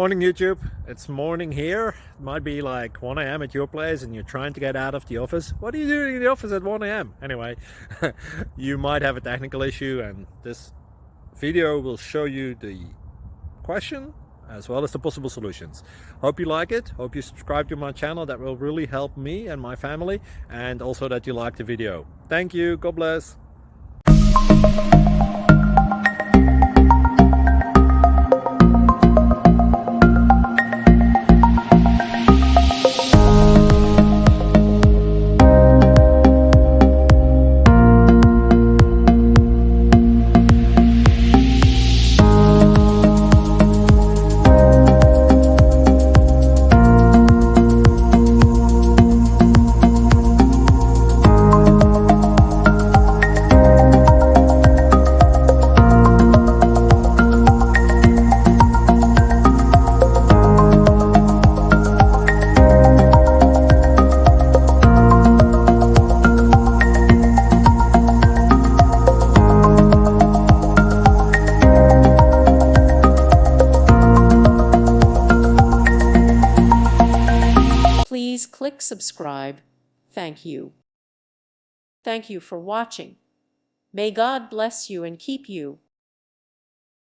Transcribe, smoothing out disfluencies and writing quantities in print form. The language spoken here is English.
Morning YouTube, it's morning here. It might be like 1 a.m. at your place and you're trying to get out of the office. What are you doing in the office at 1 a.m.? Anyway, you might have a technical issue and this video will show you the question as well as the possible solutions. Hope you like it, hope you subscribe to my channel. That will really help me and my family, and also that you like the video. Thank you, God bless. Please click subscribe. Thank you. Thank you for watching. May God bless you and keep you.